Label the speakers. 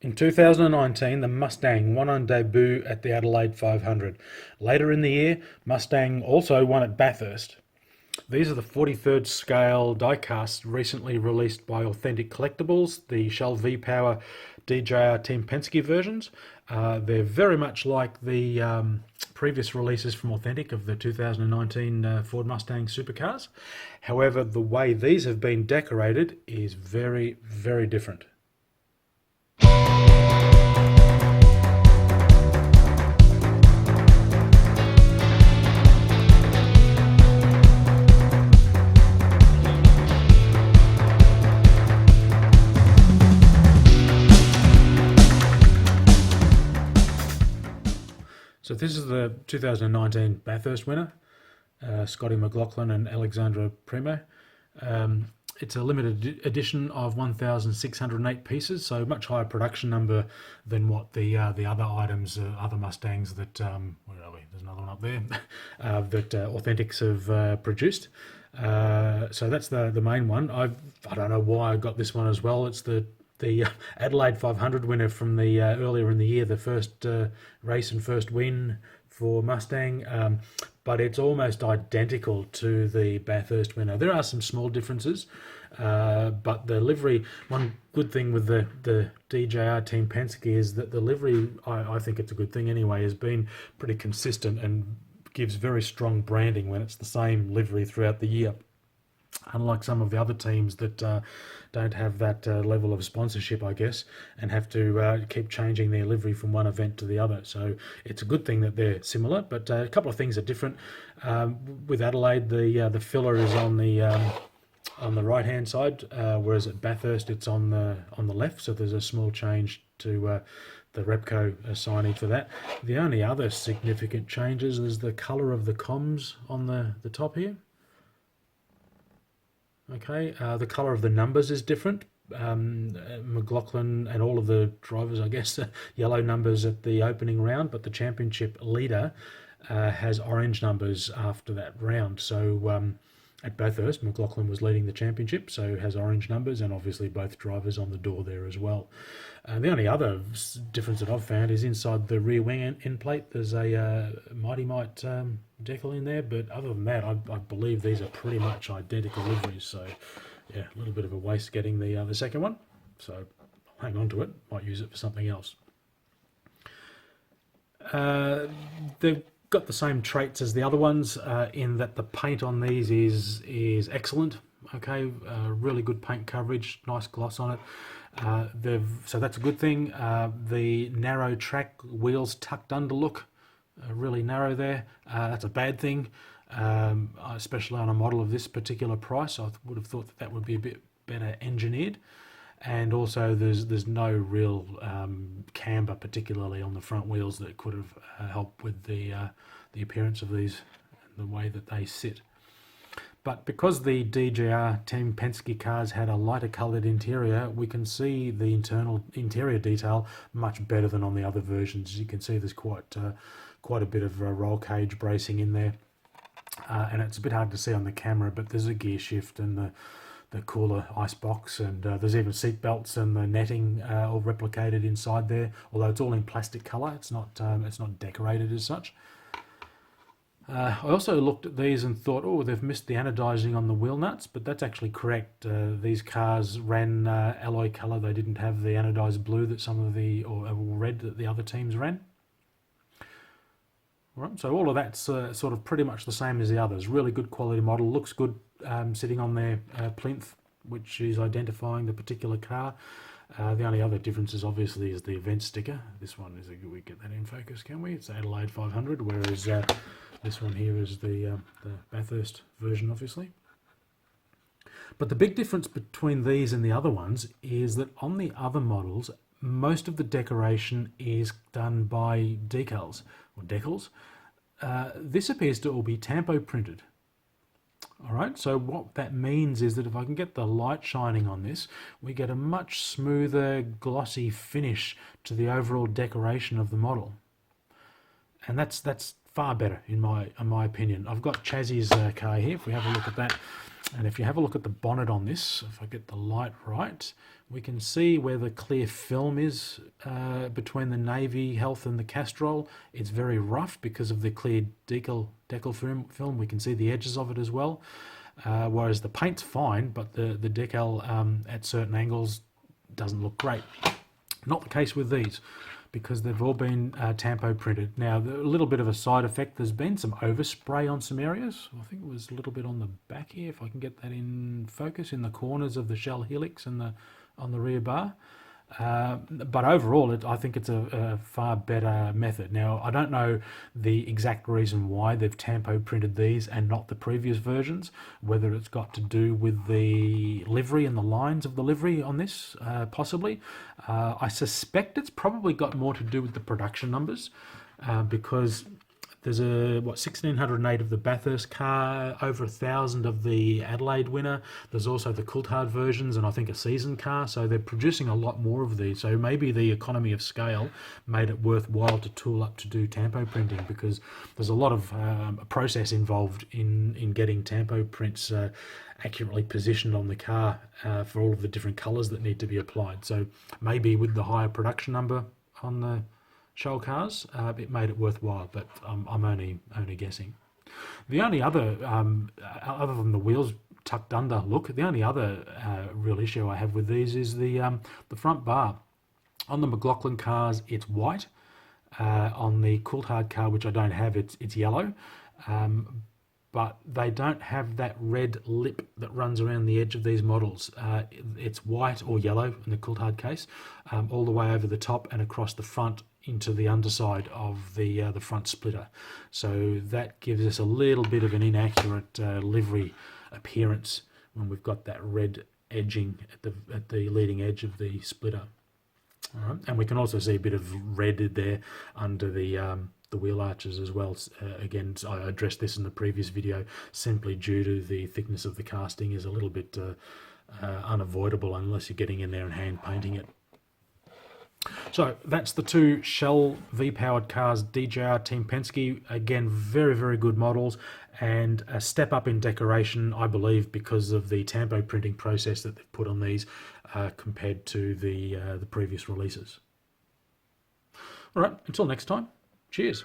Speaker 1: In 2019, the Mustang won on debut at the Adelaide 500. Later in the year, Mustang also won at Bathurst. These are the 43rd scale diecasts recently released by Authentic Collectables, the Shell V-Power DJR Team Penske versions. They're very much like the previous releases from Authentic of the 2019 Ford Mustang Supercars. However, the way these have been decorated is very, very different. So this is the 2019 Bathurst winner, Scotty McLaughlin and Alexandra Primo. It's a limited edition of 1,608 pieces, so much higher production number than what the other items, other Mustangs that, where are we? There's another one up there, that Authentics have produced. So that's the main one. I don't know why I got this one as well. It's the Adelaide 500 winner from the earlier in the year, the first race and first win for Mustang, but it's almost identical to the Bathurst winner. There are some small differences, but the livery, one good thing with the DJR Team Penske is that the livery, I think it's a good thing anyway, has been pretty consistent and gives very strong branding when it's the same livery throughout the year. Unlike some of the other teams that don't have that level of sponsorship, I guess, and have to keep changing their livery from one event to the other. So it's a good thing that they're similar, but a couple of things are different. With Adelaide, the filler is on the right hand side, whereas at Bathurst it's on the left. So there's a small change to the Repco signage for that. The only other significant changes is the colour of the comms on the top here. Okay, the colour of the numbers is different. McLaughlin and all of the drivers, I guess, yellow numbers at the opening round, but the championship leader has orange numbers after that round. So at Bathurst, McLaughlin was leading the championship, so has orange numbers, and obviously both drivers on the door there as well. The only other difference that I've found is inside the rear wing end plate. There's a Mighty Mite decal in there, but other than that, I believe these are pretty much identical liveries. So, yeah, a little bit of a waste getting the second one. So, I'll hang on to it. Might use it for something else. They've got the same traits as the other ones in that the paint on these is excellent. Okay, really good paint coverage, nice gloss on it. So that's a good thing. The narrow track wheels tucked under look really narrow there. That's a bad thing, especially on a model of this particular price. I would have thought that would be a bit better engineered. And also there's no real camber, particularly on the front wheels, that could have helped with the appearance of these and the way that they sit. But because the DJR Team Penske cars had a lighter coloured interior, we can see the interior detail much better than on the other versions. As you can see, there's quite a bit of roll cage bracing in there, and it's a bit hard to see on the camera, but there's a gear shift and the cooler ice box, and there's even seat belts and the netting all replicated inside there. Although it's all in plastic colour, it's not decorated as such. I also looked at these and thought, oh, they've missed the anodizing on the wheel nuts, but that's actually correct. These cars ran alloy colour. They didn't have the anodized blue that some of or red that the other teams ran. All right, so all of that's sort of pretty much the same as the others. Really good quality model, looks good sitting on their plinth, which is identifying the particular car. The only other difference is obviously is the event sticker. This one is, we get that in focus, can we? It's Adelaide 500, whereas this one here is the Bathurst version, obviously. But the big difference between these and the other ones is that on the other models, most of the decoration is done by Decals, or Decals. This appears to all be Tampa printed. All right, so what that means is that if I can get the light shining on this, we get a much smoother, glossy finish to the overall decoration of the model. And that's far better in my opinion. I've got Chazzy's car here. If we have a look at that, And if you have a look at the bonnet on this, if I get the light right, we can see where the clear film is between the navy health and the castrol. It's very rough because of the clear decal film. We can see the edges of it as well. Whereas the paint's fine, but the decal at certain angles doesn't look great. Not the case with these, because they've all been tampo printed. Now, a little bit of a side effect, there's been some overspray on some areas. I think it was a little bit on the back here, if I can get that in focus, in the corners of the shell helix and on the rear bar. But overall, I think it's a far better method. Now, I don't know the exact reason why they've tampo printed these and not the previous versions, whether it's got to do with the livery and the lines of the livery on this, possibly. I suspect it's probably got more to do with the production numbers, because there's 1,608 of the Bathurst car, over 1,000 of the Adelaide winner. There's also the Coulthard versions and I think a season car. So they're producing a lot more of these. So maybe the economy of scale made it worthwhile to tool up to do tampo printing, because there's a lot of process involved in getting tampo prints accurately positioned on the car for all of the different colours that need to be applied. So maybe with the higher production number on the show cars, it made it worthwhile, but I'm only guessing. The only other, other than the wheels tucked under look, the only other real issue I have with these is the front bar. On the McLaughlin cars, it's white. On the Coulthard car, which I don't have, it's yellow. But they don't have that red lip that runs around the edge of these models. It's white or yellow in the Coulthard case, all the way over the top and across the front into the underside of the front splitter. So that gives us a little bit of an inaccurate livery appearance when we've got that red edging at the leading edge of the splitter. All right. And we can also see a bit of red there under the wheel arches as well. Again, I addressed this in the previous video, simply due to the thickness of the casting is a little bit unavoidable unless you're getting in there and hand painting it. So that's the two Shell V-powered cars, DJR Team Penske. Again, very, very good models, and a step up in decoration, I believe, because of the tampo printing process that they've put on these compared to the previous releases. All right, until next time, cheers.